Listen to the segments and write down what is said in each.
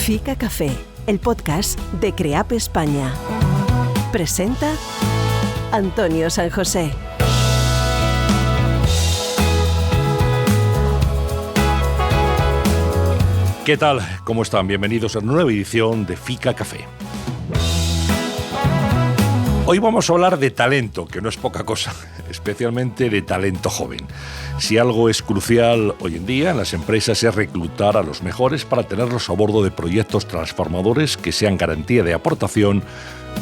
Fica Café, el podcast de CREAP España. Presenta Antonio San José. ¿Qué tal? ¿Cómo están? Bienvenidos a una nueva edición de Fica Café. Hoy vamos a hablar de talento, que no es poca cosa, especialmente de talento joven. Si algo es crucial hoy en día en las empresas es reclutar a los mejores para tenerlos a bordo de proyectos transformadores que sean garantía de aportación,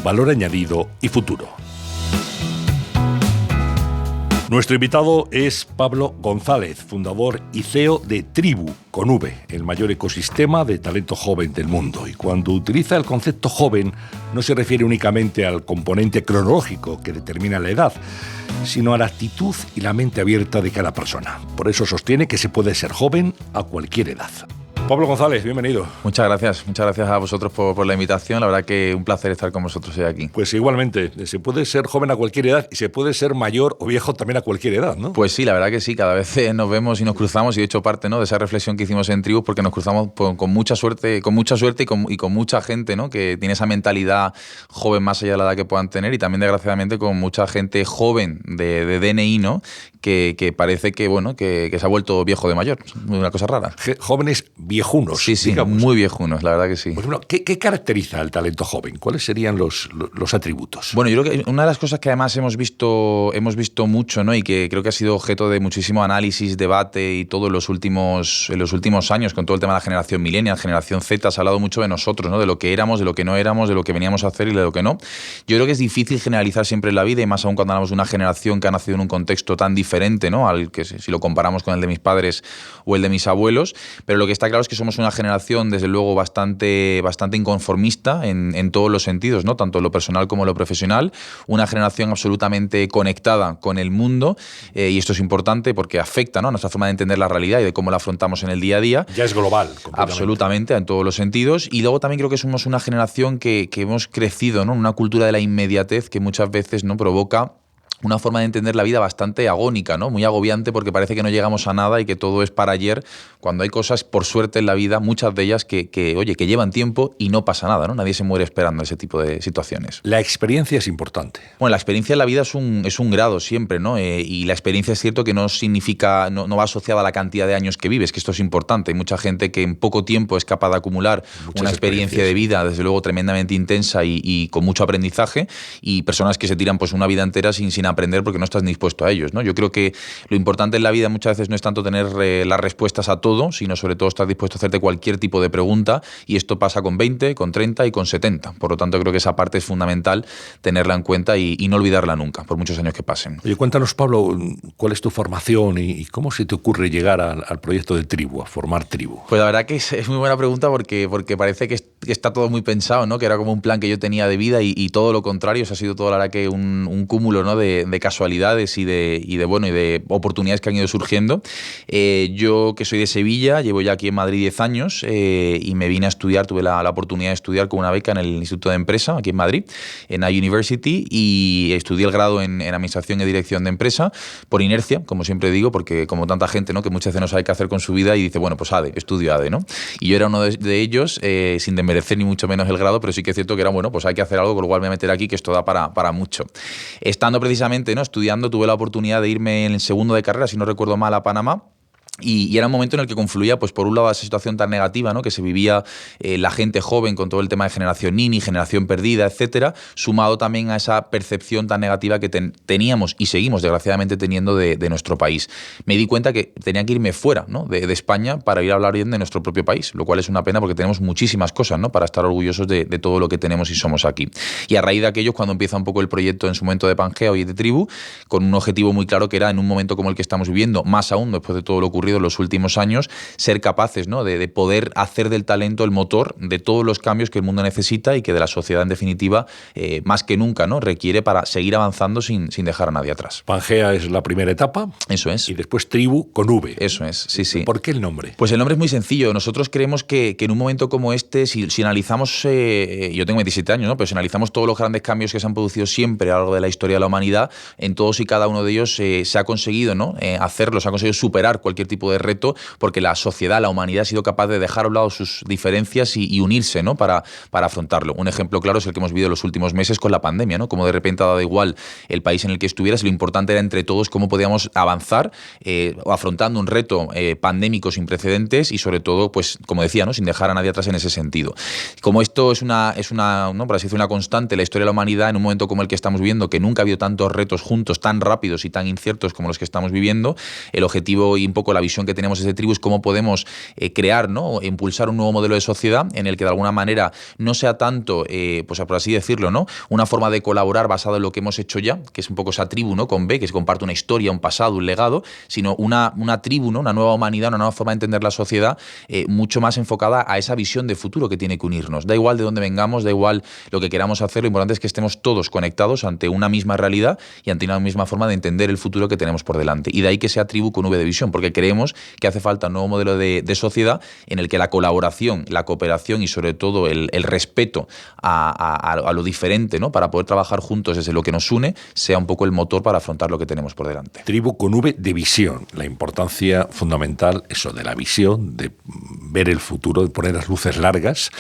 valor añadido y futuro. Nuestro invitado es Pablo González, fundador y CEO de Tribu, con V, el mayor ecosistema de talento joven del mundo. Y cuando utiliza el concepto joven, no se refiere únicamente al componente cronológico que determina la edad, sino a la actitud y la mente abierta de cada persona. Por eso sostiene que se puede ser joven a cualquier edad. Pablo González, bienvenido. Muchas gracias a vosotros por la invitación. La verdad que un placer estar con vosotros hoy aquí. Pues igualmente, se puede ser joven a cualquier edad y se puede ser mayor o viejo también a cualquier edad, ¿no? Pues sí, la verdad que sí, cada vez nos vemos y nos cruzamos y he hecho parte, ¿no?, de esa reflexión que hicimos en Tribu, porque nos cruzamos con mucha suerte y con mucha gente, ¿no?, que tiene esa mentalidad joven más allá de la edad que puedan tener, y también desgraciadamente con mucha gente joven de DNI, ¿no?, que parece que, bueno, que se ha vuelto viejo de mayor. Una cosa rara. Jóvenes viejunos. Sí, digamos. Muy viejunos, la verdad que sí. Pues bueno, ¿qué caracteriza al talento joven? ¿Cuáles serían los atributos? Bueno, yo creo que una de las cosas que además hemos visto mucho, ¿no?, y que creo que ha sido objeto de muchísimo análisis, debate y todo en los últimos años, con todo el tema de la generación millennial, generación Z, se ha hablado mucho de nosotros, ¿no?, de lo que éramos, de lo que no éramos, de lo que veníamos a hacer y de lo que no. Yo creo que es difícil generalizar siempre en la vida, y más aún cuando hablamos de una generación que ha nacido en un contexto tan diferente, ¿no?, al que si lo comparamos con el de mis padres o el de mis abuelos. Pero lo que está claro es que somos una generación, desde luego, bastante inconformista en todos los sentidos, ¿no?, tanto en lo personal como en lo profesional. Una generación absolutamente conectada con el mundo, y esto es importante porque afecta, ¿no?, a nuestra forma de entender la realidad y de cómo la afrontamos en el día a día. Ya es global. Absolutamente, en todos los sentidos. Y luego también creo que somos una generación que hemos crecido, ¿no?, en una cultura de la inmediatez que muchas veces, ¿no?, provoca una forma de entender la vida bastante agónica, ¿no?, muy agobiante, porque parece que no llegamos a nada y que todo es para ayer, cuando hay cosas, por suerte, en la vida, muchas de ellas que llevan tiempo y no pasa nada, ¿no? Nadie se muere esperando ese tipo de situaciones. La experiencia es importante. Bueno, la experiencia en la vida es un grado siempre, ¿no? Y la experiencia es cierto que no significa, no va asociada a la cantidad de años que vives, que esto es importante. Hay mucha gente que en poco tiempo es capaz de acumular una experiencia de vida, desde luego, tremendamente intensa y con mucho aprendizaje, y personas que se tiran pues una vida entera sin aprender porque no estás dispuesto a ellos, ¿no? Yo creo que lo importante en la vida muchas veces no es tanto tener las respuestas a todo, sino sobre todo estar dispuesto a hacerte cualquier tipo de pregunta, y esto pasa con 20, con 30 y con 70. Por lo tanto, creo que esa parte es fundamental tenerla en cuenta y no olvidarla nunca, por muchos años que pasen. Oye, cuéntanos, Pablo, ¿cuál es tu formación y cómo se te ocurre llegar al proyecto de Tribu, a formar Tribu? Pues la verdad que es muy buena pregunta, porque parece que está todo muy pensado, ¿no?, que era como un plan que yo tenía de vida, y todo lo contrario. O sea, ha sido todo, la verdad, que un cúmulo, ¿no?, de casualidades y de oportunidades que han ido surgiendo. Yo, que soy de Sevilla, llevo ya aquí en Madrid 10 años, y me vine a estudiar, tuve la oportunidad de estudiar con una beca en el Instituto de Empresa, aquí en Madrid, en iUniversity, y estudié el grado en Administración y Dirección de Empresa, por inercia, como siempre digo, porque como tanta gente, ¿no?, que muchas veces no sabe qué hacer con su vida y dice, bueno, pues estudio ADE, ¿no? Y yo era uno de ellos, sin desmerecer ni mucho menos el grado, pero sí que es cierto que era, bueno, pues hay que hacer algo, con lo cual me voy a meter aquí, que esto da para mucho. Estando precisamente, ¿no?, estudiando, tuve la oportunidad de irme en el segundo de carrera, si no recuerdo mal, a Panamá. Y era un momento en el que confluía, pues por un lado, esa situación tan negativa, ¿no?, que se vivía la gente joven con todo el tema de generación Nini, generación perdida, etcétera, sumado también a esa percepción tan negativa que teníamos y seguimos desgraciadamente teniendo de nuestro país. Me di cuenta que tenía que irme fuera, ¿no?, de España, para ir a hablar bien de nuestro propio país, lo cual es una pena porque tenemos muchísimas cosas, ¿no?, para estar orgullosos de todo lo que tenemos y somos aquí. Y a raíz de aquello, cuando empieza un poco el proyecto en su momento de Pangea y de Tribu, con un objetivo muy claro, que era, en un momento como el que estamos viviendo, más aún después de todo lo ocurrido en los últimos años, ser capaces, ¿no?, de poder hacer del talento el motor de todos los cambios que el mundo necesita y que de la sociedad, en definitiva, más que nunca, ¿no?, requiere para seguir avanzando sin dejar a nadie atrás. Pangea es la primera etapa. Eso es. Y después Tribu con V. Eso es, sí. ¿Por qué el nombre? Pues el nombre es muy sencillo. Nosotros creemos que en un momento como este, si analizamos, yo tengo 27 años, ¿no?, pero si analizamos todos los grandes cambios que se han producido siempre a lo largo de la historia de la humanidad, en todos y cada uno de ellos se ha conseguido, ¿no?, se ha conseguido superar cualquier tipo tipo de reto, porque la sociedad, la humanidad ha sido capaz de dejar a un lado sus diferencias y unirse, ¿no? para afrontarlo. Un ejemplo claro es el que hemos vivido en los últimos meses con la pandemia, ¿no? Como de repente ha dado igual el país en el que estuvieras, lo importante era entre todos cómo podíamos avanzar afrontando un reto pandémico sin precedentes y sobre todo, pues como decía, ¿no? Sin dejar a nadie atrás en ese sentido. Como esto es una ¿no? Por así decirlo, una constante en la historia de la humanidad, en un momento como el que estamos viviendo, que nunca ha habido tantos retos juntos, tan rápidos y tan inciertos como los que estamos viviendo, el objetivo y un poco la visión que tenemos desde Tribu es cómo podemos crear, ¿no? O impulsar un nuevo modelo de sociedad en el que de alguna manera no sea tanto, pues por así decirlo, ¿no? Una forma de colaborar basada en lo que hemos hecho ya, que es un poco esa tribu, ¿no? Con B, que se comparte una historia, un pasado, un legado, sino una tribu, ¿no? Una nueva humanidad, una nueva forma de entender la sociedad, mucho más enfocada a esa visión de futuro que tiene que unirnos. Da igual de dónde vengamos, da igual lo que queramos hacer, lo importante es que estemos todos conectados ante una misma realidad y ante una misma forma de entender el futuro que tenemos por delante. Y de ahí que sea Tribu con V de visión, porque creemos que hace falta un nuevo modelo de sociedad en el que la colaboración, la cooperación y sobre todo el respeto a lo diferente, ¿no? Para poder trabajar juntos desde lo que nos une, sea un poco el motor para afrontar lo que tenemos por delante. Tribu con V de visión, la importancia fundamental, eso de la visión, de ver el futuro, de poner las luces largas,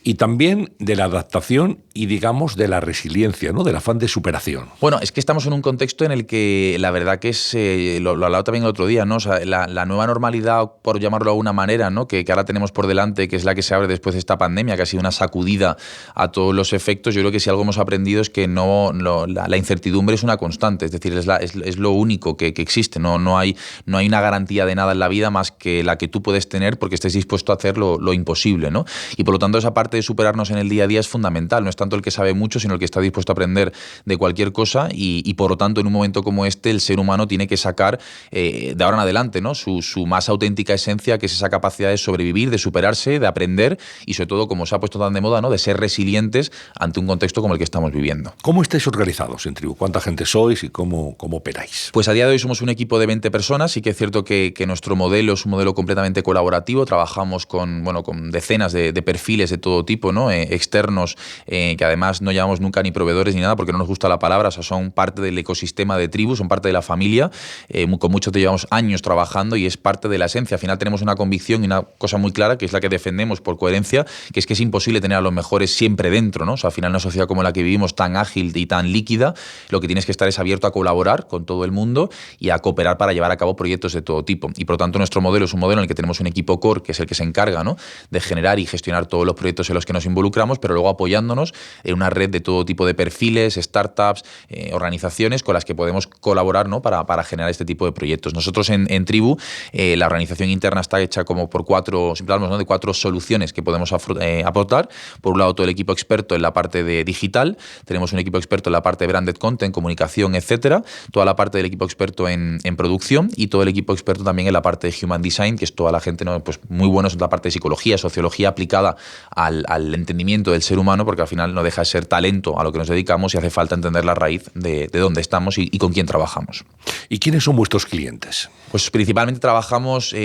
y también de la adaptación y, digamos, de la resiliencia, ¿no? Del afán de superación. Bueno, es que estamos en un contexto en el que la verdad que es, lo hablaba también el otro día, ¿no? O sea, la nueva normalidad, por llamarlo de alguna manera, ¿no? Que ahora tenemos por delante, que es la que se abre después de esta pandemia, que ha sido una sacudida a todos los efectos. Yo creo que si algo hemos aprendido es que la incertidumbre es una constante, es decir, es lo único que existe. No hay una garantía de nada en la vida más que la que tú puedes tener porque estés dispuesto a hacer lo imposible, ¿no? Y por lo tanto esa parte de superarnos en el día a día es fundamental. No es tanto el que sabe mucho, sino el que está dispuesto a aprender de cualquier cosa y por lo tanto en un momento como este el ser humano tiene que sacar de ahora en adelante, ¿no? su más auténtica esencia, que es esa capacidad de sobrevivir, de superarse, de aprender y sobre todo, como se ha puesto tan de moda, ¿no? De ser resilientes ante un contexto como el que estamos viviendo. ¿Cómo estáis organizados en Tribu? ¿Cuánta gente sois y cómo operáis? Pues a día de hoy somos un equipo de 20 personas. Sí que es cierto que nuestro modelo es un modelo completamente colaborativo. Trabajamos con decenas de perfiles de todo tipo, ¿no? Externos, que además no llamamos nunca ni proveedores ni nada porque no nos gusta la palabra, o sea, son parte del ecosistema de Tribu, son parte de la familia, con muchos te llevamos años trabajando y es parte de la esencia. Al final tenemos una convicción y una cosa muy clara, que es la que defendemos por coherencia, que es imposible tener a los mejores siempre dentro, ¿no? O sea, al final una sociedad como la que vivimos, tan ágil y tan líquida, lo que tienes que estar es abierto a colaborar con todo el mundo y a cooperar para llevar a cabo proyectos de todo tipo. Y por lo tanto nuestro modelo es un modelo en el que tenemos un equipo core, que es el que se encarga, ¿no? De generar y gestionar todos los proyectos en los que nos involucramos, pero luego apoyándonos en una red de todo tipo de perfiles, startups, organizaciones con las que podemos colaborar, ¿no? para generar este tipo de proyectos. Nosotros en Tribu, la organización interna está hecha como por siempre hablamos, ¿no? De 4 soluciones que podemos aportar. Por un lado, todo el equipo experto en la parte de digital, tenemos un equipo experto en la parte de branded content, comunicación, etcétera, toda la parte del equipo experto en producción y todo el equipo experto también en la parte de human design, que es toda la gente, ¿no? Pues muy buenos en la parte de psicología, sociología aplicada al entendimiento del ser humano, porque al final no deja de ser talento a lo que nos dedicamos y hace falta entender la raíz de dónde estamos y con quién trabajamos. ¿Y quiénes son vuestros clientes? Pues principalmente trabajamos,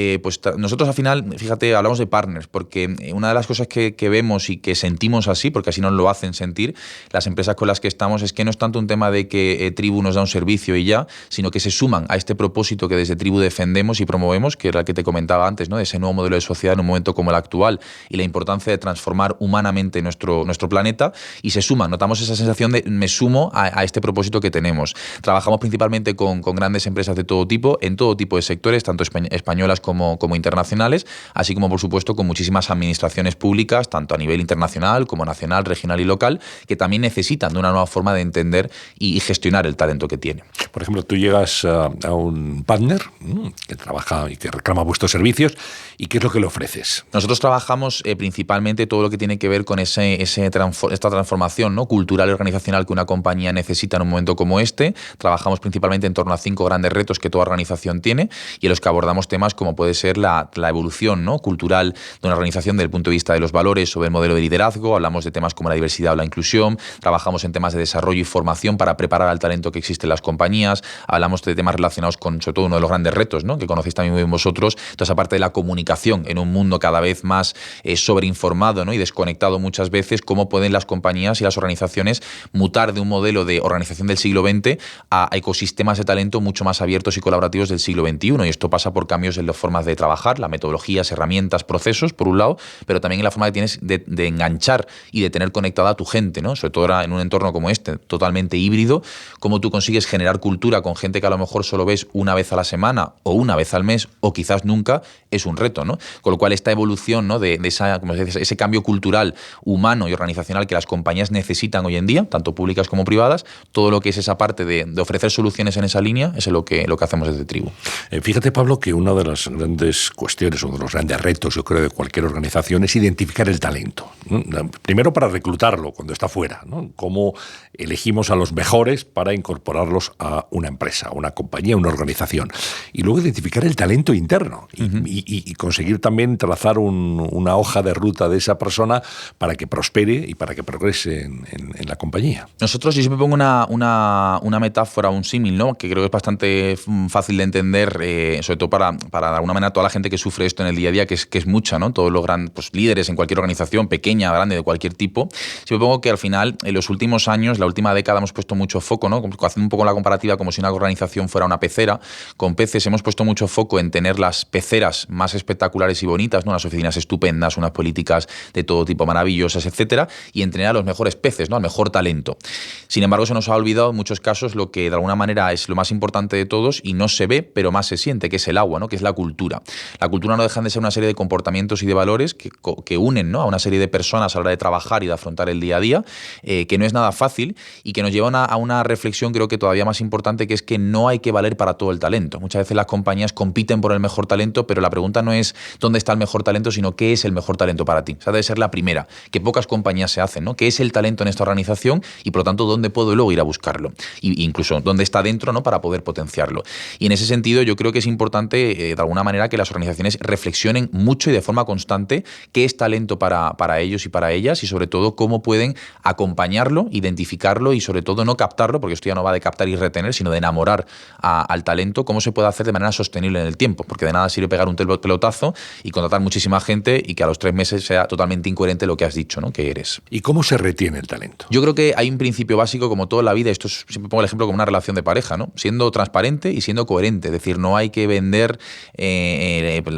nosotros al final, fíjate, hablamos de partners, porque una de las cosas que vemos y que sentimos así, porque así nos lo hacen sentir las empresas con las que estamos, es que no es tanto un tema de que Tribu nos da un servicio y ya, sino que se suman a este propósito que desde Tribu defendemos y promovemos, que era el que te comentaba antes, ¿no? De ese nuevo modelo de sociedad en un momento como el actual y la importancia de transformar humanamente nuestro planeta, y se suman. Notamos esa sensación de me sumo a este propósito que tenemos. Trabajamos principalmente con grandes empresas de todo tipo, en todo tipo de sectores, tanto españolas como internacionales, así como, por supuesto, con muchísimas administraciones públicas, tanto a nivel internacional como nacional, regional y local, que también necesitan de una nueva forma de entender y gestionar el talento que tiene. Por ejemplo, tú llegas a un partner que trabaja y que reclama vuestros servicios, ¿y qué es lo que le ofreces? Nosotros trabajamos principalmente todo lo que tiene que ver con esta transformación, ¿no? Cultural y organizacional que una compañía necesita en un momento como este. Trabajamos principalmente en torno a 5 grandes retos que toda organización tiene y en los que abordamos temas como puede ser la evolución, ¿no? Cultural de una organización desde el punto de vista de los valores o del modelo de liderazgo. Hablamos de temas como la diversidad o la inclusión. Trabajamos en temas de desarrollo y formación para preparar al talento que existe en las compañías. Hablamos de temas relacionados con, sobre todo, uno de los grandes retos, ¿no? Que conocéis también muy bien vosotros, toda esa parte de la comunicación en un mundo cada vez más sobreinformado, ¿no? Y y desconectado muchas veces cómo pueden las compañías y las organizaciones mutar de un modelo de organización del siglo XX a ecosistemas de talento mucho más abiertos y colaborativos del siglo XXI. Y esto pasa por cambios en las formas de trabajar, las metodologías, herramientas, procesos, por un lado, pero también en la forma que tienes de enganchar y de tener conectada a tu gente, ¿no? Sobre todo ahora en un entorno como este, totalmente híbrido, cómo tú consigues generar cultura con gente que a lo mejor solo ves una vez a la semana o una vez al mes o quizás nunca, es un reto, ¿no? Con lo cual esta evolución, ¿no? de esa, como se dice, ese cambio cultural, humano y organizacional que las compañías necesitan hoy en día, tanto públicas como privadas, todo lo que es esa parte de ofrecer soluciones en esa línea es lo que hacemos desde Tribu. Fíjate, Pablo, que una de las grandes cuestiones o de los grandes retos, yo creo, de cualquier organización es identificar el talento, ¿no? Primero para reclutarlo cuando está fuera, ¿no? Cómo elegimos a los mejores para incorporarlos a una empresa, a una compañía, a una organización. Y luego identificar el talento interno y conseguir también trazar una hoja de ruta de esa persona para que prospere y para que progrese en la compañía. Nosotros, yo siempre pongo una metáfora, un símil, ¿no? Que creo que es bastante fácil de entender, sobre todo para de alguna manera toda la gente que sufre esto en el día a día, que es mucha, ¿no? Todos los grandes líderes en cualquier organización, pequeña, grande, de cualquier tipo. Siempre pongo que al final, en los últimos años, la última década, hemos puesto mucho foco, ¿no? Haciendo un poco la comparativa como si una organización fuera una pecera. Con peces hemos puesto mucho foco en tener las peceras más espectaculares y bonitas, ¿no? Unas oficinas estupendas, unas políticas de todo tipo maravillosas, etcétera, y en tener a los mejores peces, ¿no? Al mejor talento. Sin embargo, se nos ha olvidado en muchos casos lo que de alguna manera es lo más importante de todos y no se ve, pero más se siente, que es el agua, ¿no? Que es la cultura. La cultura no dejan de ser una serie de comportamientos y de valores que unen, ¿no? A una serie de personas a la hora de trabajar y de afrontar el día a día, que no es nada fácil y que nos lleva a una reflexión, creo que todavía más importante, que es que no hay que valer para todo el talento. Muchas veces las compañías compiten por el mejor talento, pero la pregunta no es dónde está el mejor talento, sino qué es el mejor talento para ti. O sea, debe ser la primera, que pocas compañías se hacen, ¿no? ¿Qué es el talento en esta organización? Y por lo tanto, ¿dónde puedo luego ir a buscarlo? Y incluso, ¿dónde está dentro, ¿no? Para poder potenciarlo. Y en ese sentido, yo creo que es importante, de alguna manera, que las organizaciones reflexionen mucho y de forma constante qué es talento para ellos y para ellas, y sobre todo, cómo pueden acompañarlo, identificarlo y sobre todo no captarlo, porque esto ya no va de captar y retener, sino de enamorar al talento, cómo se puede hacer de manera sostenible en el tiempo, porque de nada sirve pegar un pelotazo y contratar muchísima gente y que a los 3 meses sea totalmente incoherente lo que has dicho, ¿no? Que eres. ¿Y cómo se retiene el talento? Yo creo que hay un principio básico, como toda la vida, esto siempre pongo el ejemplo como una relación de pareja, ¿no? Siendo transparente y siendo coherente, es decir, no hay que vender,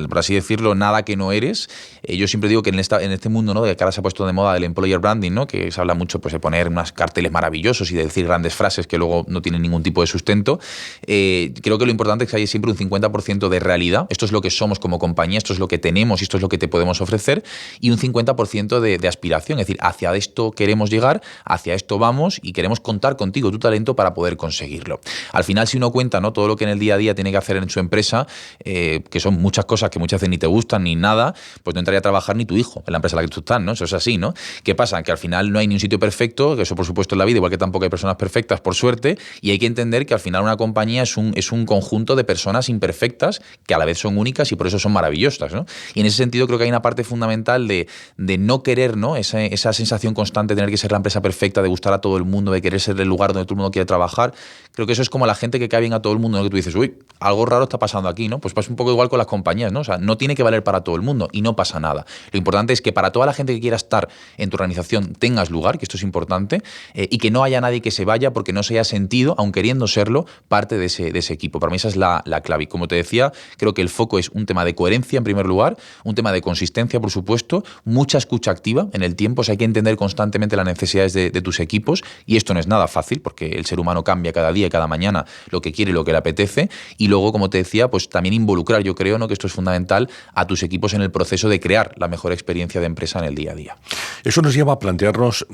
por así decirlo, nada que no eres. Yo siempre digo que en este mundo, ¿no? De que ahora se ha puesto de moda el employer branding, ¿no? Que se habla mucho, pues, de poner unos carteles maravillosos y de decir grandes frases que luego no tienen ningún tipo de sustento. Creo que lo importante es que haya siempre un 50% de realidad. Esto es lo que somos como compañía, esto es lo que tenemos y esto es lo que te podemos ofrecer, y un 50% de aspiración, es decir, hacia esto queremos llegar, hacia esto vamos y queremos contar contigo, tu talento, para poder conseguirlo. Al final, si uno cuenta, ¿no? Todo lo que en el día a día tiene que hacer en su empresa, que son muchas cosas que muchas veces ni te gustan ni nada, pues no entraría a trabajar ni tu hijo en la empresa en la que tú estás, ¿no? Eso es así, ¿no? ¿Qué pasa? Que al final no hay ni un sitio perfecto, que eso por supuesto en la vida, igual que tampoco hay personas perfectas, por suerte, y hay que entender que al final una compañía es un conjunto de personas imperfectas que a la vez son únicas y por eso son maravillosas, ¿no? Y en ese sentido creo que hay una parte fundamental de no querer, ¿no? Esa sensación constante de tener que ser la empresa perfecta, de gustar a todo el mundo, de querer ser el lugar donde todo el mundo quiere trabajar. Creo que eso es como la gente que cae bien a todo el mundo, ¿no? Que tú dices, uy, algo raro está pasando aquí, ¿no? Pues pasa un poco igual con las compañías, ¿no? O sea, no tiene que valer para todo el mundo y no pasa nada. Lo importante es que para toda la gente que quiera estar en tu organización tengas lugar, que esto es importante, y que no haya nadie que se vaya porque no se haya sentido, aun queriendo serlo, parte de ese equipo. Para mí esa es la clave. Y como te decía, creo que el foco es un tema de coherencia en primer lugar, un tema de consistencia, por supuesto, mucha escucha activa en el tiempo. O sea, hay que entender constantemente las necesidades de tus equipos, y esto no es nada fácil porque el ser humano cambia cada día y cada mañana lo que quiere y lo que le apetece. Y luego, como te decía, pues también involucrar, yo creo, ¿no? Que esto es fundamental, a tus equipos en el proceso de crear la mejor experiencia de empresa en el día a día. Eso nos lleva a plantearnos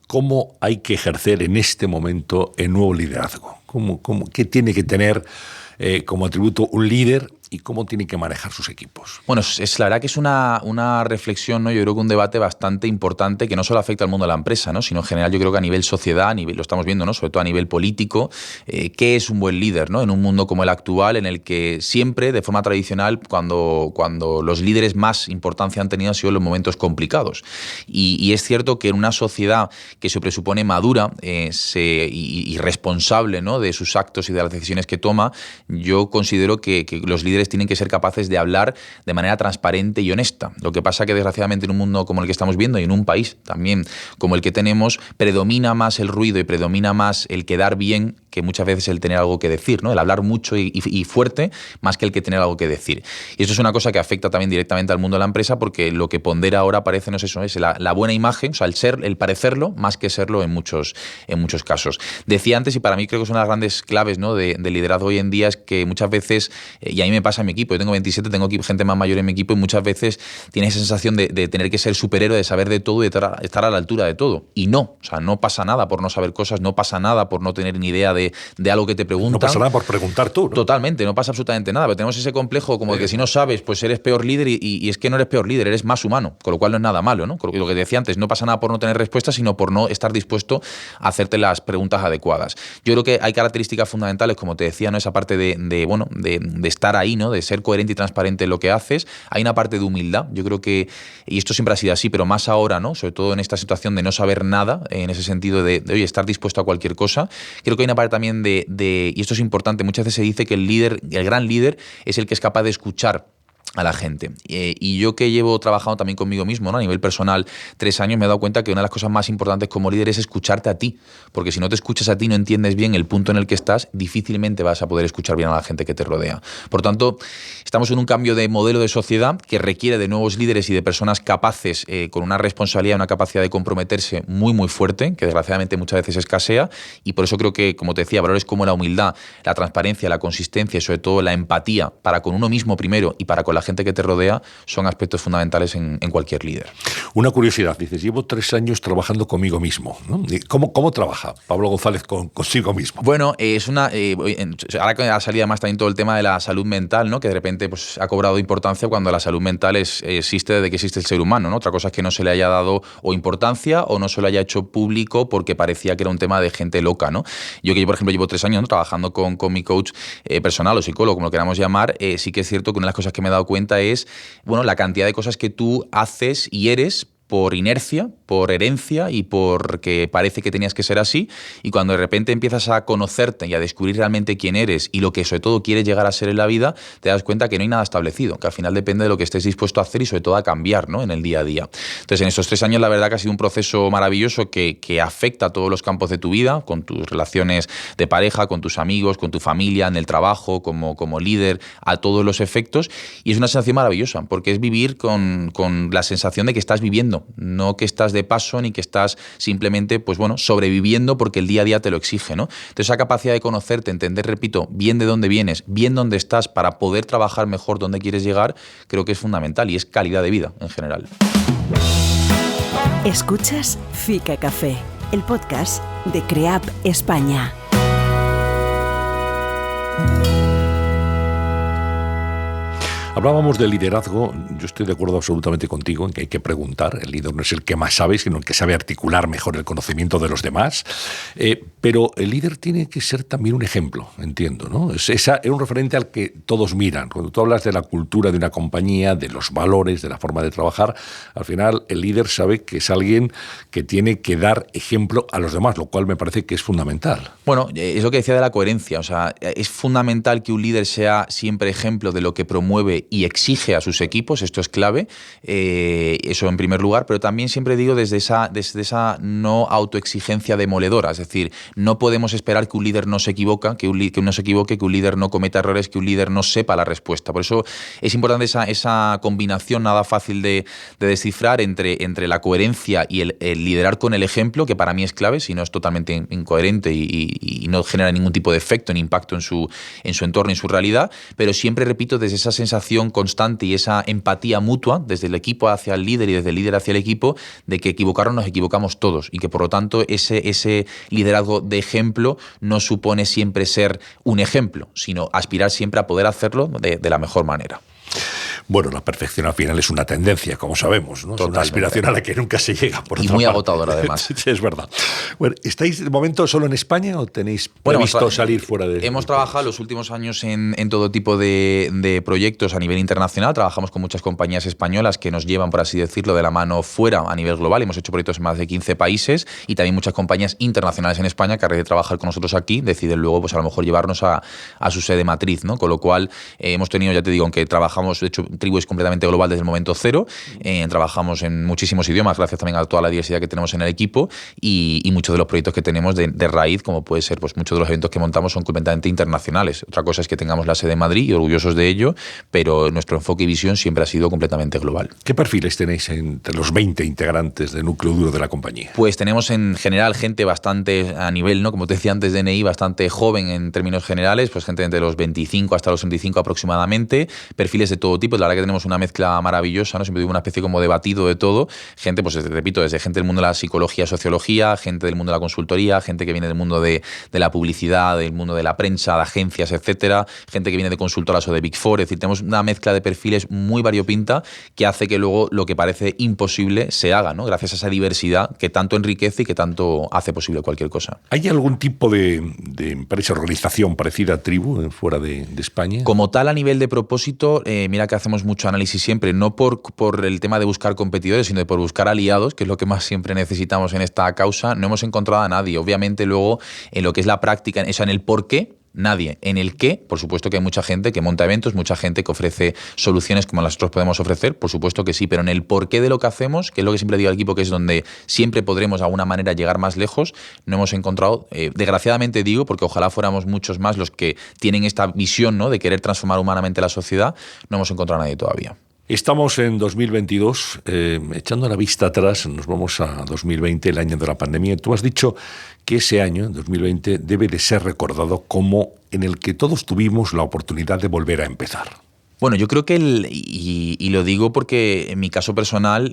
cómo hay que ejercer en este momento el nuevo liderazgo. ¿Qué tiene que tener como atributo un líder y cómo tiene que manejar sus equipos? Bueno, la verdad que es una reflexión, ¿no? Yo creo que un debate bastante importante que no solo afecta al mundo de la empresa, ¿no? Sino en general yo creo que a nivel sociedad, lo estamos viendo, ¿no? Sobre todo a nivel político, ¿qué es un buen líder, ¿no? En un mundo como el actual, en el que siempre, de forma tradicional, cuando los líderes más importancia han tenido, han sido los momentos complicados. Y es cierto que en una sociedad que se presupone madura y responsable, ¿no? De sus actos y de las decisiones que toma, yo considero que los líderes líderes tienen que ser capaces de hablar de manera transparente y honesta. Lo que pasa que desgraciadamente en un mundo como el que estamos viendo y en un país también como el que tenemos, predomina más el ruido y predomina más el quedar bien que muchas veces el tener algo que decir, ¿no? El hablar mucho y fuerte más que el que tener algo que decir. Y eso es una cosa que afecta también directamente al mundo de la empresa, porque lo que pondera ahora parece, no es eso, es la buena imagen, o sea, el parecerlo más que serlo en muchos casos. Decía antes, y para mí creo que es una de las grandes claves, ¿no?, de liderazgo hoy en día, es que muchas veces, y a mí me pasa en mi equipo, yo tengo 27, tengo gente más mayor en mi equipo, y muchas veces tienes esa sensación de tener que ser superhéroe, de saber de todo y de estar a la altura de todo. Y no, o sea, no pasa nada por no saber cosas, no pasa nada por no tener ni idea de algo que te preguntan. No pasa nada por preguntar tú, ¿no? Totalmente, no pasa absolutamente nada, pero tenemos ese complejo como de que si no sabes, pues eres peor líder, y es que no eres peor líder, eres más humano, con lo cual no es nada malo, ¿no? Lo que te decía antes, no pasa nada por no tener respuestas, sino por no estar dispuesto a hacerte las preguntas adecuadas. Yo creo que hay características fundamentales, como te decía, ¿no?, esa parte de estar ahí, ¿no?, de ser coherente y transparente en lo que haces. Hay una parte de humildad, yo creo que, y esto siempre ha sido así, pero más ahora, ¿no?, sobre todo en esta situación de no saber nada, en ese sentido de oye, estar dispuesto a cualquier cosa. Creo que hay una parte también y esto es importante, muchas veces se dice que el gran líder es el que es capaz de escuchar a la gente. Y yo, que llevo trabajando también conmigo mismo, ¿no?, a nivel personal 3 años, me he dado cuenta que una de las cosas más importantes como líder es escucharte a ti, porque si no te escuchas a ti, no entiendes bien el punto en el que estás, difícilmente vas a poder escuchar bien a la gente que te rodea. Por tanto, estamos en un cambio de modelo de sociedad que requiere de nuevos líderes y de personas capaces, con una responsabilidad, una capacidad de comprometerse muy, muy fuerte, que desgraciadamente muchas veces escasea, y por eso creo que, como te decía, valores como la humildad, la transparencia, la consistencia y sobre todo la empatía para con uno mismo primero y para con la gente que te rodea son aspectos fundamentales en cualquier líder. Una curiosidad, dices, llevo 3 años trabajando conmigo mismo, ¿no? ¿Cómo trabaja Pablo González consigo mismo? Bueno, es ahora que ha salido además también todo el tema de la salud mental, ¿no?, que de repente pues ha cobrado importancia cuando la salud mental existe desde que existe el ser humano, ¿no? Otra cosa es que no se le haya dado o importancia o no se lo haya hecho público porque parecía que era un tema de gente loca, ¿no? Yo, que por ejemplo llevo 3 años, ¿no?, trabajando con mi coach personal o psicólogo, como lo queramos llamar, sí que es cierto que una de las cosas que me he dado cuenta es, bueno, la cantidad de cosas que tú haces y eres por inercia, por herencia y porque parece que tenías que ser así, y cuando de repente empiezas a conocerte y a descubrir realmente quién eres y lo que sobre todo quieres llegar a ser en la vida, te das cuenta que no hay nada establecido, que al final depende de lo que estés dispuesto a hacer y sobre todo a cambiar, ¿no?, en el día a día. Entonces, en estos 3 años la verdad que ha sido un proceso maravilloso que afecta a todos los campos de tu vida, con tus relaciones de pareja, con tus amigos, con tu familia, en el trabajo, como líder, a todos los efectos, y es una sensación maravillosa, porque es vivir con la sensación de que estás viviendo, no que estás de paso ni que estás simplemente, pues bueno, sobreviviendo porque el día a día te lo exige, ¿no? Entonces, esa capacidad de conocerte, entender, repito, bien de dónde vienes, bien dónde estás para poder trabajar mejor dónde quieres llegar, creo que es fundamental y es calidad de vida en general. Escuchas Fica Café, el podcast de CREAP España. Hablábamos del liderazgo. Yo estoy de acuerdo absolutamente contigo en que hay que preguntar. El líder no es el que más sabe, sino el que sabe articular mejor el conocimiento de los demás. Pero el líder tiene que ser también un ejemplo, entiendo, ¿no? Es un referente al que todos miran. Cuando tú hablas de la cultura de una compañía, de los valores, de la forma de trabajar, al final el líder sabe que es alguien que tiene que dar ejemplo a los demás, lo cual me parece que es fundamental. Bueno, es lo que decía de la coherencia. O sea, es fundamental que un líder sea siempre ejemplo de lo que promueve y exige a sus equipos, esto es clave, eso en primer lugar, pero también siempre digo desde esa no autoexigencia demoledora, es decir, no podemos esperar que un líder no se equivoque, que un líder no cometa errores, que un líder no sepa la respuesta. Por eso es importante esa combinación nada fácil de descifrar entre la coherencia y el liderar con el ejemplo, que para mí es clave, si no es totalmente incoherente y no genera ningún tipo de efecto ni impacto en su entorno y en su realidad, pero siempre, repito, desde esa sensación constante y esa empatía mutua desde el equipo hacia el líder y desde el líder hacia el equipo, de que equivocarnos nos equivocamos todos y que por lo tanto ese liderazgo de ejemplo no supone siempre ser un ejemplo, sino aspirar siempre a poder hacerlo de la mejor manera. Bueno, la perfección al final es una tendencia, como sabemos, ¿no? Es una aspiración a la que nunca se llega. Y muy agotadora, además. Sí, es verdad. Bueno, ¿estáis de momento solo en España o tenéis previsto salir fuera de...? Hemos trabajado los últimos años en todo tipo de proyectos a nivel internacional. Trabajamos con muchas compañías españolas que nos llevan, por así decirlo, de la mano fuera a nivel global. Hemos hecho proyectos en más de 15 países y también muchas compañías internacionales en España que a raíz de trabajar con nosotros aquí deciden luego, pues a lo mejor llevarnos a su sede matriz, ¿no? Con lo cual hemos tenido, ya te digo, aunque trabajamos, de hecho, Tribu es completamente global desde el momento cero. Trabajamos en muchísimos idiomas, gracias también a toda la diversidad que tenemos en el equipo y muchos de los proyectos que tenemos de raíz, como puede ser, pues muchos de los eventos que montamos son completamente internacionales. Otra cosa es que tengamos la sede en Madrid y orgullosos de ello, pero nuestro enfoque y visión siempre ha sido completamente global. ¿Qué perfiles tenéis entre los 20 integrantes del núcleo duro de la compañía? Pues tenemos en general gente bastante a nivel, ¿no? Como te decía antes, DNI, bastante joven en términos generales, pues gente entre los 25 hasta los 35 aproximadamente, perfiles de todo tipo. La verdad que tenemos una mezcla maravillosa, ¿no? Siempre digo una especie como de batido de todo. Gente, pues repito, desde gente del mundo de la psicología, sociología, gente del mundo de la consultoría, gente que viene del mundo de la publicidad, del mundo de la prensa, de agencias, etcétera, gente que viene de consultoras o de Big Four. Es decir, tenemos una mezcla de perfiles muy variopinta que hace que luego lo que parece imposible se haga, ¿no? Gracias a esa diversidad que tanto enriquece y que tanto hace posible cualquier cosa. ¿Hay algún tipo de empresa, organización parecida a Tribu fuera de España? Como tal, a nivel de propósito, mira que hacemos mucho análisis siempre, no por el tema de buscar competidores, sino por buscar aliados, que es lo que más siempre necesitamos en esta causa. No hemos encontrado a nadie. Obviamente luego, en lo que es la práctica, en el por qué, nadie. En el qué, por supuesto que hay mucha gente que monta eventos, mucha gente que ofrece soluciones como nosotros podemos ofrecer, por supuesto que sí, pero en el porqué de lo que hacemos, que es lo que siempre digo al equipo, que es donde siempre podremos de alguna manera llegar más lejos, no hemos encontrado, desgraciadamente digo, porque ojalá fuéramos muchos más los que tienen esta visión, ¿no?, de querer transformar humanamente la sociedad, no hemos encontrado a nadie todavía. Estamos en 2022, echando la vista atrás, nos vamos a 2020, el año de la pandemia. Tú has dicho que ese año, 2020, debe de ser recordado como en el que todos tuvimos la oportunidad de volver a empezar. Bueno, yo creo que, y lo digo porque en mi caso personal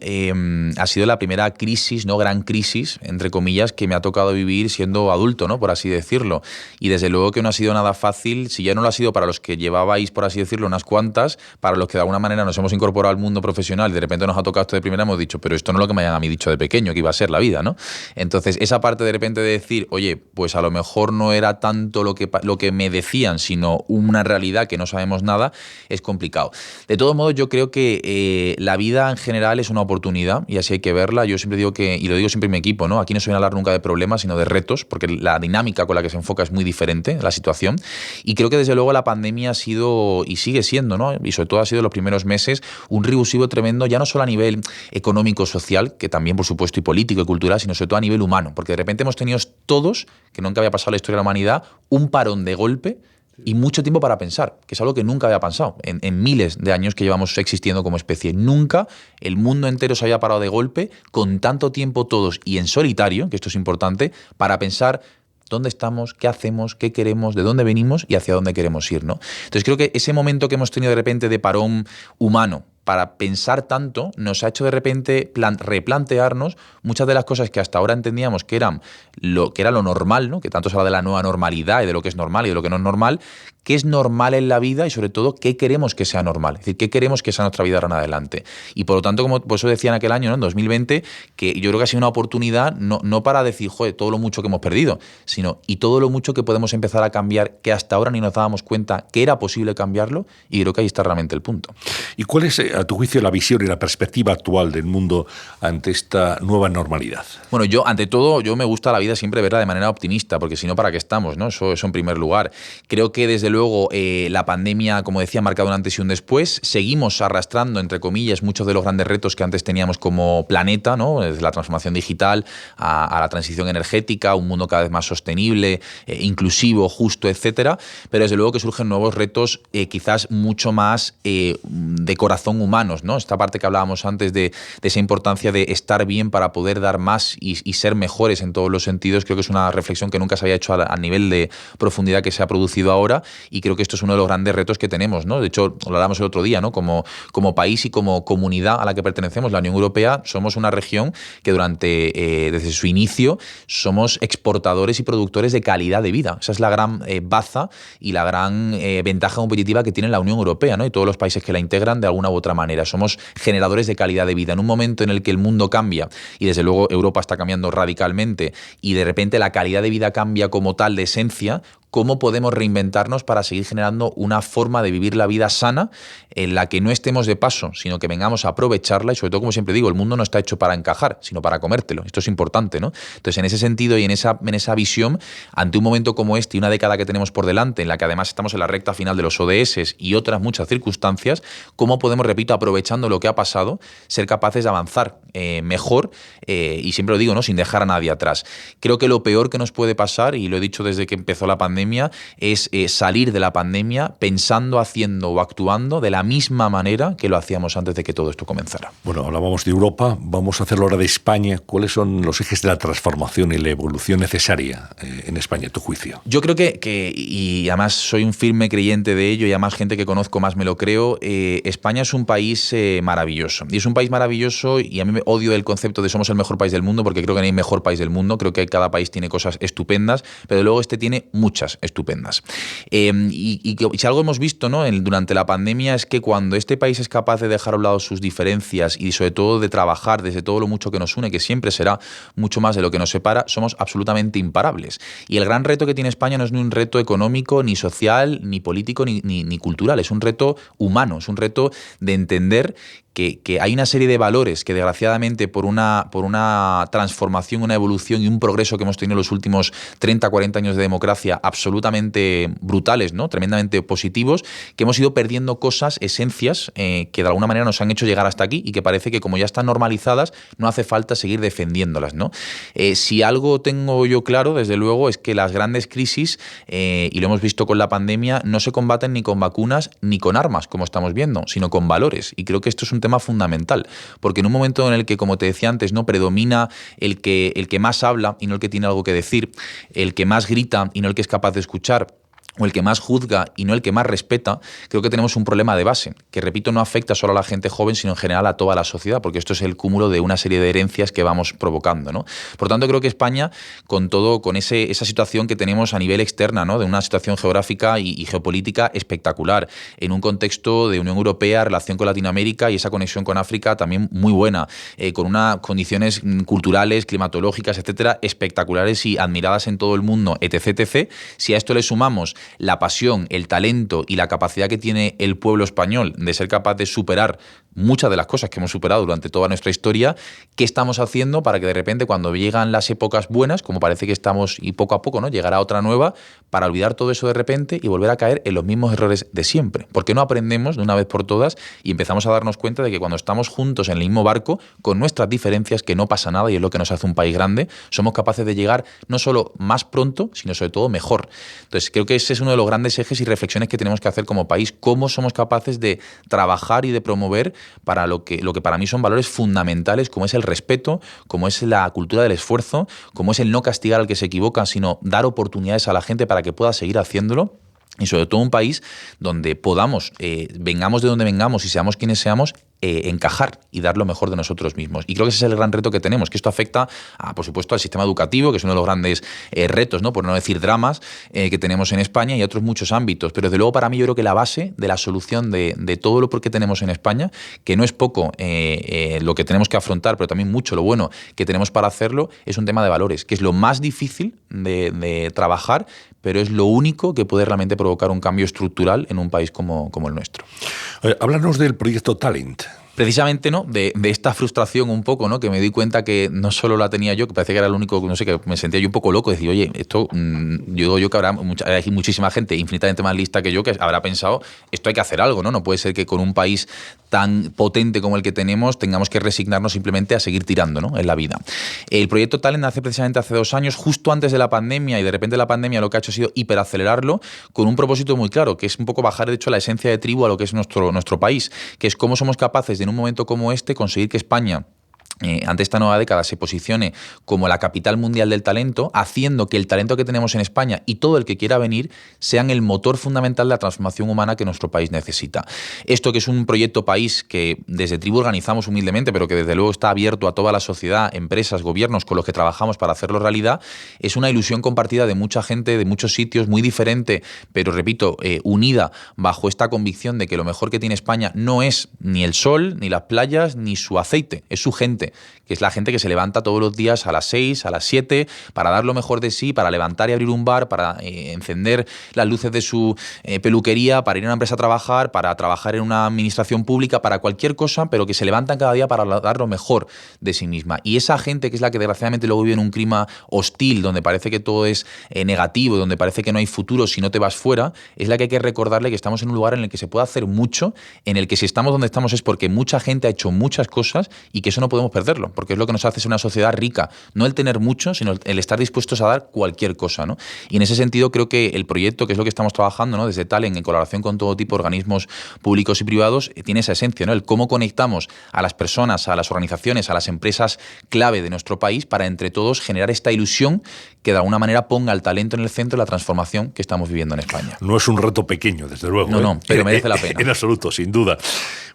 ha sido la primera crisis, ¿no?, gran crisis, entre comillas, que me ha tocado vivir siendo adulto, ¿no?, por así decirlo. Y desde luego que no ha sido nada fácil, si ya no lo ha sido para los que llevabais, por así decirlo, unas cuantas, para los que de alguna manera nos hemos incorporado al mundo profesional, de repente nos ha tocado esto de primera, hemos dicho, pero esto no es lo que me hayan a mí dicho de pequeño, que iba a ser la vida, ¿no? Entonces, esa parte de repente de decir, oye, pues a lo mejor no era tanto lo que me decían, sino una realidad que no sabemos nada, es complicado. De todos modos, yo creo que la vida en general es una oportunidad y así hay que verla. Yo siempre digo que, y lo digo siempre en mi equipo, ¿no?, aquí no se viene a hablar nunca de problemas, sino de retos, porque la dinámica con la que se enfoca es muy diferente, la situación. Y creo que desde luego la pandemia ha sido, y sigue siendo, ¿no?, y sobre todo ha sido en los primeros meses, un revulsivo tremendo, ya no solo a nivel económico, social, que también por supuesto, y político y cultural, sino sobre todo a nivel humano, porque de repente hemos tenido todos, que nunca había pasado en la historia de la humanidad, un parón de golpe y mucho tiempo para pensar, que es algo que nunca había pasado en miles de años que llevamos existiendo como especie. Nunca el mundo entero se había parado de golpe con tanto tiempo todos y en solitario, que esto es importante, para pensar dónde estamos, qué hacemos, qué queremos, de dónde venimos y hacia dónde queremos ir, ¿no? Entonces creo que ese momento que hemos tenido de repente de parón humano para pensar tanto, nos ha hecho de repente replantearnos muchas de las cosas que hasta ahora entendíamos que era lo normal, ¿no?, que tanto se habla de la nueva normalidad y de lo que es normal y de lo que no es normal, qué es normal en la vida y sobre todo qué queremos que sea normal, es decir, qué queremos que sea nuestra vida ahora en adelante. Y por lo tanto, como por eso decía en aquel año, ¿no?, en 2020, que yo creo que ha sido una oportunidad no para decir, joder, todo lo mucho que hemos perdido, sino y todo lo mucho que podemos empezar a cambiar, que hasta ahora ni nos dábamos cuenta que era posible cambiarlo, y creo que ahí está realmente el punto. ¿Y cuál es, a tu juicio, la visión y la perspectiva actual del mundo ante esta nueva normalidad? Bueno, yo, ante todo, me gusta la vida siempre verla de manera optimista, porque si no, ¿para qué estamos, no? Eso en primer lugar. Creo que, desde luego, la pandemia, como decía, ha marcado un antes y un después. Seguimos arrastrando, entre comillas, muchos de los grandes retos que antes teníamos como planeta, ¿no?, desde la transformación digital a la transición energética, un mundo cada vez más sostenible, inclusivo, justo, etcétera. Pero, desde luego, que surgen nuevos retos quizás mucho más de corazón humanos, ¿no? Esta parte que hablábamos antes de esa importancia de estar bien para poder dar más y ser mejores en todos los sentidos, creo que es una reflexión que nunca se había hecho a nivel de profundidad que se ha producido ahora y creo que esto es uno de los grandes retos que tenemos, ¿no? De hecho, lo hablamos el otro día, ¿no? Como país y como comunidad a la que pertenecemos, la Unión Europea, somos una región que desde su inicio somos exportadores y productores de calidad de vida. Esa es la gran baza y la gran ventaja competitiva que tiene la Unión Europea, ¿no? Y todos los países que la integran de alguna u otra manera. Somos generadores de calidad de vida. En un momento en el que el mundo cambia, y desde luego Europa está cambiando radicalmente, y de repente la calidad de vida cambia como tal de esencia, ¿cómo podemos reinventarnos para seguir generando una forma de vivir la vida sana en la que no estemos de paso, sino que vengamos a aprovecharla? Y sobre todo, como siempre digo, el mundo no está hecho para encajar, sino para comértelo. Esto es importante, ¿no? Entonces, en ese sentido y en esa visión, ante un momento como este y una década que tenemos por delante, en la que además estamos en la recta final de los ODS y otras muchas circunstancias, ¿cómo podemos, repito, aprovechando lo que ha pasado, ser capaces de avanzar mejor? Y siempre lo digo, ¿no? Sin dejar a nadie atrás. Creo que lo peor que nos puede pasar, y lo he dicho desde que empezó la pandemia, es salir de la pandemia pensando, haciendo o actuando de la misma manera que lo hacíamos antes de que todo esto comenzara. Bueno, hablábamos de Europa, vamos a hacerlo ahora de España. ¿Cuáles son los ejes de la transformación y la evolución necesaria en España, a tu juicio? Yo creo que, y además soy un firme creyente de ello, y además gente que conozco más me lo creo, España es un país maravilloso. Y es un país maravilloso, y a mí me odio el concepto de somos el mejor país del mundo, porque creo que no hay mejor país del mundo. Creo que cada país tiene cosas estupendas, pero luego este tiene muchas estupendas. Y si algo hemos visto, ¿no? Durante la pandemia, es que cuando este país es capaz de dejar a un lado sus diferencias y sobre todo de trabajar desde todo lo mucho que nos une, que siempre será mucho más de lo que nos separa, somos absolutamente imparables. Y el gran reto que tiene España no es ni un reto económico, ni social, ni político, ni cultural. Es un reto humano, es un reto de entender que hay una serie de valores que, desgraciadamente, por una transformación, una evolución y un progreso que hemos tenido en los últimos 30, 40 años de democracia absolutamente brutales, ¿no? Tremendamente positivos, que hemos ido perdiendo cosas, esencias, que de alguna manera nos han hecho llegar hasta aquí y que parece que, como ya están normalizadas, no hace falta seguir defendiéndolas, ¿no? Si algo tengo yo claro, desde luego, es que las grandes crisis, y lo hemos visto con la pandemia, no se combaten ni con vacunas ni con armas, como estamos viendo, sino con valores. Y creo que esto es un tema fundamental, porque en un momento en el que, como te decía antes, no predomina el que más habla y no el que tiene algo que decir, el que más grita y no el que es capaz de escuchar, o el que más juzga y no el que más respeta, creo que tenemos un problema de base, que, repito, no afecta solo a la gente joven, sino en general a toda la sociedad, porque esto es el cúmulo de una serie de herencias que vamos provocando, ¿no? Por tanto, creo que España, con esa situación que tenemos a nivel externa, ¿no? De una situación geográfica y geopolítica espectacular, en un contexto de Unión Europea, relación con Latinoamérica y esa conexión con África también muy buena, con unas condiciones culturales, climatológicas, etcétera, espectaculares y admiradas en todo el mundo, etc., etc. Si a esto le sumamos la pasión, el talento y la capacidad que tiene el pueblo español de ser capaz de superar muchas de las cosas que hemos superado durante toda nuestra historia, ¿qué estamos haciendo para que de repente, cuando llegan las épocas buenas, como parece que estamos, y poco a poco, ¿no?, llegará otra nueva, para olvidar todo eso de repente y volver a caer en los mismos errores de siempre? ¿Por qué no aprendemos de una vez por todas y empezamos a darnos cuenta de que cuando estamos juntos en el mismo barco, con nuestras diferencias, que no pasa nada y es lo que nos hace un país grande, somos capaces de llegar no solo más pronto, sino sobre todo mejor? Entonces, creo que ese es uno de los grandes ejes y reflexiones que tenemos que hacer como país: cómo somos capaces de trabajar y de promover para lo que para mí son valores fundamentales, como es el respeto, como es la cultura del esfuerzo, como es el no castigar al que se equivoca, sino dar oportunidades a la gente para que pueda seguir haciéndolo. Y sobre todo un país donde podamos, vengamos de donde vengamos y seamos quienes seamos, encajar y dar lo mejor de nosotros mismos. Y creo que ese es el gran reto que tenemos, que esto afecta, por supuesto, al sistema educativo, que es uno de los grandes retos, ¿no?, por no decir dramas, que tenemos en España, y otros muchos ámbitos. Pero desde luego, para mí, yo creo que la base de la solución de todo lo que tenemos en España, que no es poco lo que tenemos que afrontar, pero también mucho lo bueno que tenemos para hacerlo, es un tema de valores, que es lo más difícil de trabajar, pero es lo único que puede realmente provocar un cambio estructural en un país como el nuestro. Háblanos del proyecto Talent. Precisamente, ¿no?, de esta frustración un poco, ¿no?, que me di cuenta que no solo la tenía yo, que parecía que era el único, no sé, que me sentía yo un poco loco, decir, oye, esto, yo que habrá muchísima gente infinitamente más lista que yo que habrá pensado, esto hay que hacer algo, ¿no? No puede ser que con un país tan potente como el que tenemos tengamos que resignarnos simplemente a seguir tirando, ¿no?, en la vida. El proyecto Talent nace precisamente hace 2 años, justo antes de la pandemia, y de repente la pandemia lo que ha hecho ha sido hiperacelerarlo, con un propósito muy claro, que es un poco bajar, de hecho, la esencia de tribu a lo que es nuestro país, que es cómo somos capaces de, en un momento como este, conseguir que España ante esta nueva década se posicione como la capital mundial del talento, haciendo que el talento que tenemos en España y todo el que quiera venir sean el motor fundamental de la transformación humana que nuestro país necesita. Esto, que es un proyecto país que desde Tribu organizamos humildemente, pero que desde luego está abierto a toda la sociedad, empresas, gobiernos con los que trabajamos para hacerlo realidad, es una ilusión compartida de mucha gente, de muchos sitios, muy diferente, pero repito, unida bajo esta convicción de que lo mejor que tiene España no es ni el sol, ni las playas, ni su aceite, es su gente, que es la gente que se levanta todos los días a las 6, a las 7, para dar lo mejor de sí, para levantar y abrir un bar, para encender las luces de su peluquería, para ir a una empresa a trabajar, para trabajar en una administración pública, para cualquier cosa, pero que se levantan cada día para dar lo mejor de sí misma. Y esa gente, que es la que desgraciadamente luego vive en un clima hostil, donde parece que todo es negativo, donde parece que no hay futuro si no te vas fuera, es la que hay que recordarle que estamos en un lugar en el que se puede hacer mucho, en el que si estamos donde estamos es porque mucha gente ha hecho muchas cosas y que eso no podemos perderlo, porque es lo que nos hace ser una sociedad rica, no el tener mucho, sino el estar dispuestos a dar cualquier cosa, ¿no? Y en ese sentido creo que el proyecto, que es lo que estamos trabajando, ¿no?, desde Talent, en colaboración con todo tipo de organismos públicos y privados, tiene esa esencia, ¿no? El cómo conectamos a las personas, a las organizaciones, a las empresas clave de nuestro país para entre todos generar esta ilusión que de alguna manera ponga el talento en el centro de la transformación que estamos viviendo en España. No es un reto pequeño, desde luego. No, pero merece la pena. En absoluto, sin duda.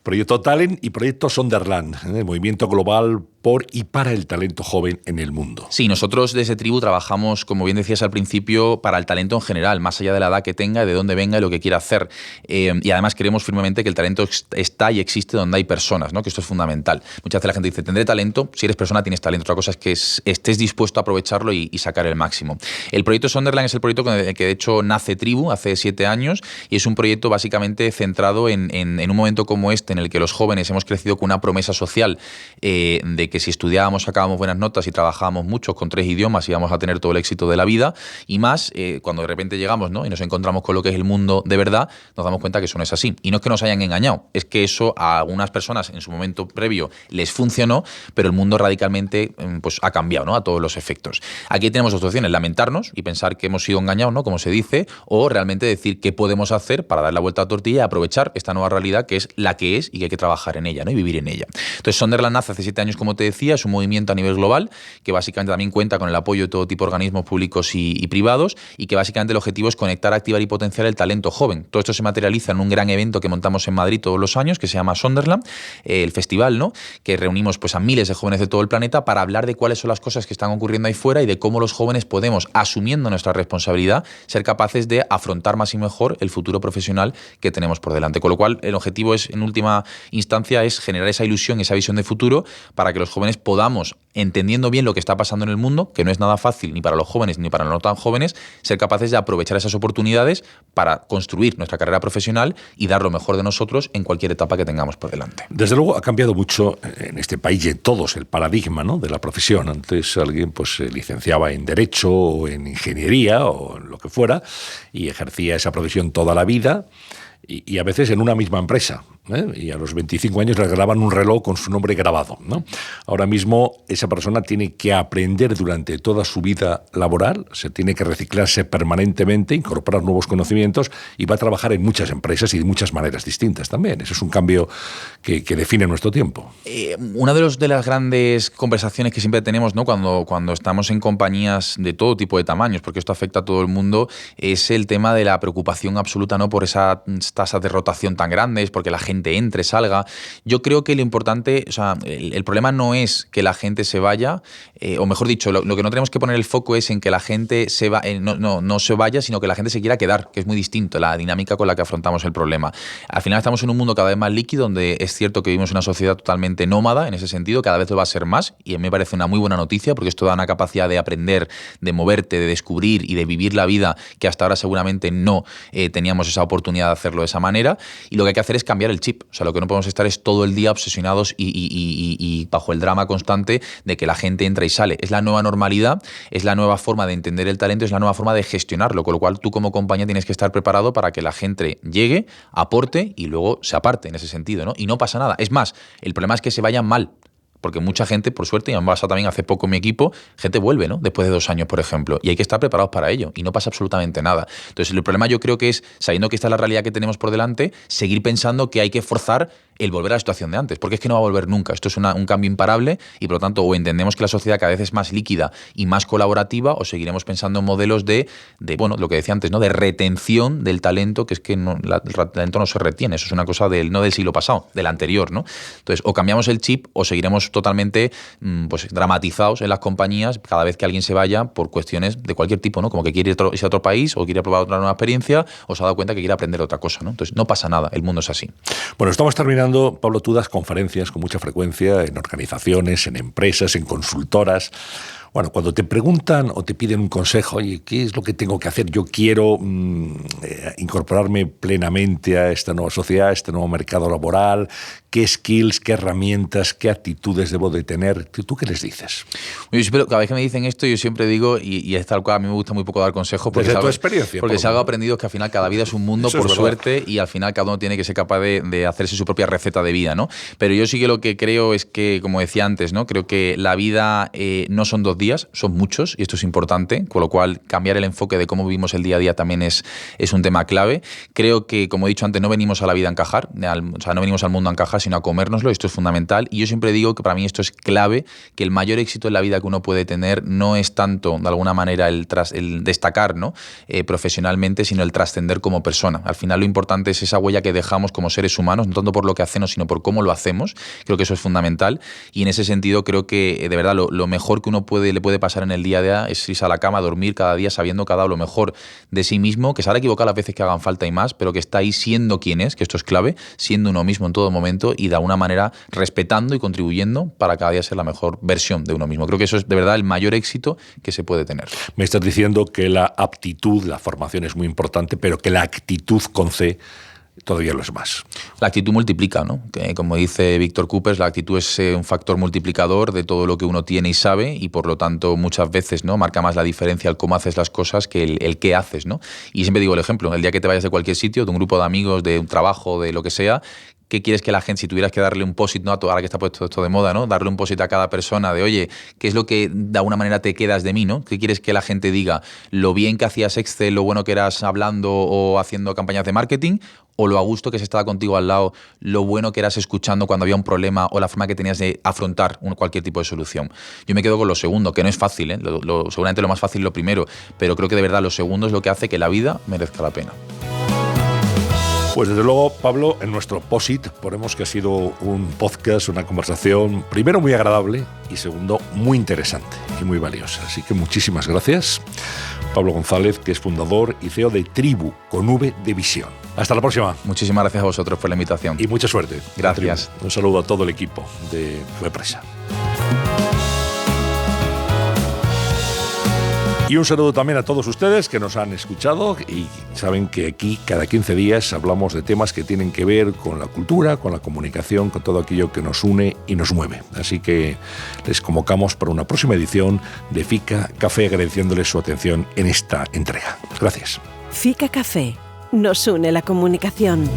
Proyecto Talent y Proyecto Sonderland, movimiento global por y para el talento joven en el mundo. Sí, nosotros desde Tribu trabajamos, como bien decías al principio, para el talento en general, más allá de la edad que tenga, de dónde venga y lo que quiera hacer. Y además creemos firmemente que el talento está y existe donde hay personas, ¿no?, que esto es fundamental. Muchas veces la gente dice, tendré talento. Si eres persona, tienes talento. Otra cosa es que estés dispuesto a aprovecharlo y sacar el máximo. El proyecto Sonderland es el proyecto que de hecho nace Tribu hace 7 años y es un proyecto básicamente centrado en un momento como este, en el que los jóvenes hemos crecido con una promesa social de que si estudiábamos, sacábamos buenas notas y trabajábamos mucho con 3 idiomas íbamos a tener todo el éxito de la vida, y más cuando de repente llegamos, ¿no?, y nos encontramos con lo que es el mundo de verdad, nos damos cuenta que eso no es así. Y no es que nos hayan engañado, es que eso a algunas personas en su momento previo les funcionó, pero el mundo radicalmente pues ha cambiado, ¿no?, a todos los efectos. Aquí tenemos 2 opciones: lamentarnos y pensar que hemos sido engañados, ¿no?, como se dice, o realmente decir qué podemos hacer para dar la vuelta a la tortilla y aprovechar esta nueva realidad que es la que es y que hay que trabajar en ella, ¿no?, y vivir en ella. Entonces, Sonderland nace hace 7 años, como te decía, es un movimiento a nivel global que básicamente también cuenta con el apoyo de todo tipo de organismos públicos y privados, y que básicamente el objetivo es conectar, activar y potenciar el talento joven. Todo esto se materializa en un gran evento que montamos en Madrid todos los años, que se llama Sonderland, el festival, ¿no?, que reunimos pues a miles de jóvenes de todo el planeta para hablar de cuáles son las cosas que están ocurriendo ahí fuera y de cómo los jóvenes podemos, asumiendo nuestra responsabilidad, ser capaces de afrontar más y mejor el futuro profesional que tenemos por delante. Con lo cual, el objetivo es, en última instancia, es generar esa ilusión, esa visión de futuro para que los jóvenes podamos, entendiendo bien lo que está pasando en el mundo, que no es nada fácil ni para los jóvenes ni para los no tan jóvenes, ser capaces de aprovechar esas oportunidades para construir nuestra carrera profesional y dar lo mejor de nosotros en cualquier etapa que tengamos por delante. Desde luego ha cambiado mucho en este país y en todos el paradigma, ¿no?, de la profesión. Antes alguien pues se licenciaba en Derecho o en Ingeniería o en lo que fuera y ejercía esa profesión toda la vida y a veces en una misma empresa. Y a los 25 años le regalaban un reloj con su nombre grabado, ¿no? Ahora mismo esa persona tiene que aprender durante toda su vida laboral, se tiene que reciclarse permanentemente, incorporar nuevos conocimientos y va a trabajar en muchas empresas y de muchas maneras distintas también. Eso es un cambio que define nuestro tiempo. Una de las grandes conversaciones que siempre tenemos, ¿no?, cuando estamos en compañías de todo tipo de tamaños, porque esto afecta a todo el mundo, es el tema de la preocupación absoluta, ¿no?, por esas tasas de rotación tan grandes, porque la gente entre, salga. Yo creo que lo importante, o sea, el problema no es que la gente se vaya, o mejor dicho, lo que no tenemos que poner el foco es en que la gente no se vaya, sino que la gente se quiera quedar, que es muy distinto la dinámica con la que afrontamos el problema. Al final estamos en un mundo cada vez más líquido, donde es cierto que vivimos en una sociedad totalmente nómada, en ese sentido, cada vez lo va a ser más, y a mí me parece una muy buena noticia, porque esto da una capacidad de aprender, de moverte, de descubrir y de vivir la vida que hasta ahora seguramente no teníamos esa oportunidad de hacerlo de esa manera, y lo que hay que hacer es cambiar el chip. O sea, lo que no podemos estar es todo el día obsesionados y bajo el drama constante de que la gente entra y sale. Es la nueva normalidad, es la nueva forma de entender el talento, es la nueva forma de gestionarlo, con lo cual tú como compañía tienes que estar preparado para que la gente llegue, aporte y luego se aparte en ese sentido, ¿no? Y no pasa nada. Es más, el problema es que se vayan mal, porque mucha gente, por suerte, y me pasa también hace poco en mi equipo, gente vuelve, ¿no? Después de 2 años, por ejemplo, y hay que estar preparados para ello, y no pasa absolutamente nada. Entonces, el problema yo creo que es, sabiendo que esta es la realidad que tenemos por delante, seguir pensando que hay que forzar el volver a la situación de antes, porque es que no va a volver nunca. Esto es un cambio imparable y, por lo tanto, o entendemos que la sociedad cada vez es más líquida y más colaborativa, o seguiremos pensando en modelos de bueno, lo que decía antes, ¿no? De retención del talento, que es que no, el talento no se retiene. Eso es una cosa no del siglo pasado, del anterior, ¿no? Entonces, o cambiamos el chip o seguiremos totalmente pues, dramatizados en las compañías cada vez que alguien se vaya por cuestiones de cualquier tipo, ¿no? Como que quiere irse a otro país o quiere probar otra nueva experiencia o se ha dado cuenta que quiere aprender otra cosa, ¿no? Entonces, no pasa nada, el mundo es así. Bueno, estamos terminando. Pablo, tú das conferencias con mucha frecuencia en organizaciones, en empresas, en consultoras. Bueno, cuando te preguntan o te piden un consejo, oye, ¿qué es lo que tengo que hacer? Yo quiero incorporarme plenamente a esta nueva sociedad, a este nuevo mercado laboral. ¿Qué skills, qué herramientas, qué actitudes debo de tener? ¿Tú qué les dices? Yo siempre, cada vez que me dicen esto, yo siempre digo, y es tal cual, a mí me gusta muy poco dar consejos. Desde tu experiencia. Porque si algo aprendido es que al final cada vida es un mundo, por suerte, y al final cada uno tiene que ser capaz de hacerse su propia receta de vida, ¿no? Pero yo sí que lo que creo es que, como decía antes, ¿no? Creo que la vida no son 2 días, son muchos, y esto es importante, con lo cual cambiar el enfoque de cómo vivimos el día a día también es un tema clave. Creo que, como he dicho antes, no venimos a la vida a encajar, o sea, no venimos al mundo a encajar, sino a comérnoslo. Esto es fundamental, y yo siempre digo que para mí esto es clave, que el mayor éxito en la vida que uno puede tener no es tanto, de alguna manera, el destacar, ¿no? Profesionalmente, sino el trascender como persona. Al final lo importante es esa huella que dejamos como seres humanos, no tanto por lo que hacemos, sino por cómo lo hacemos. Creo que eso es fundamental, y en ese sentido creo que, de verdad, lo mejor que uno le puede pasar en el día a día es irse a la cama, dormir cada día sabiendo que ha dado lo mejor de sí mismo, que se habrá equivocado las veces que hagan falta y más, pero que está ahí siendo quien es, que esto es clave, siendo uno mismo en todo momento y de alguna manera respetando y contribuyendo para cada día ser la mejor versión de uno mismo. Creo que eso es de verdad el mayor éxito que se puede tener. Me estás diciendo que la aptitud, la formación es muy importante, pero que la actitud con C todavía lo es más. La actitud multiplica, ¿no? Que, como dice Víctor Coopers, la actitud es un factor multiplicador de todo lo que uno tiene y sabe, y por lo tanto muchas veces, ¿no? Marca más la diferencia el cómo haces las cosas que el qué haces, ¿no? Y siempre digo el ejemplo, el día que te vayas de cualquier sitio, de un grupo de amigos, de un trabajo, de lo que sea, ¿qué quieres que la gente, si tuvieras que darle un post-it, ¿no? Ahora que está puesto esto de moda, ¿no? Darle un post-it a cada persona de, oye, ¿qué es lo que de alguna manera te quedas de mí, ¿no? ¿Qué quieres que la gente diga? ¿Lo bien que hacías Excel, lo bueno que eras hablando o haciendo campañas de marketing? ¿O lo a gusto que se estaba contigo al lado, lo bueno que eras escuchando cuando había un problema o la forma que tenías de afrontar cualquier tipo de solución? Yo me quedo con lo segundo, que no es fácil, ¿eh? Seguramente lo más fácil es lo primero, pero creo que de verdad lo segundo es lo que hace que la vida merezca la pena. Pues desde luego, Pablo, en nuestro POSIT ponemos que ha sido un podcast, una conversación, primero muy agradable y segundo muy interesante y muy valiosa. Así que muchísimas gracias. Pablo González, que es fundador y CEO de Tribu, con V de Visión. Hasta la próxima. Muchísimas gracias a vosotros por la invitación. Y mucha suerte. Gracias. Un saludo a todo el equipo de Empresa. Y un saludo también a todos ustedes que nos han escuchado y saben que aquí cada 15 días hablamos de temas que tienen que ver con la cultura, con la comunicación, con todo aquello que nos une y nos mueve. Así que les convocamos para una próxima edición de FICA Café, agradeciéndoles su atención en esta entrega. Gracias. FICA Café. Nos une la comunicación.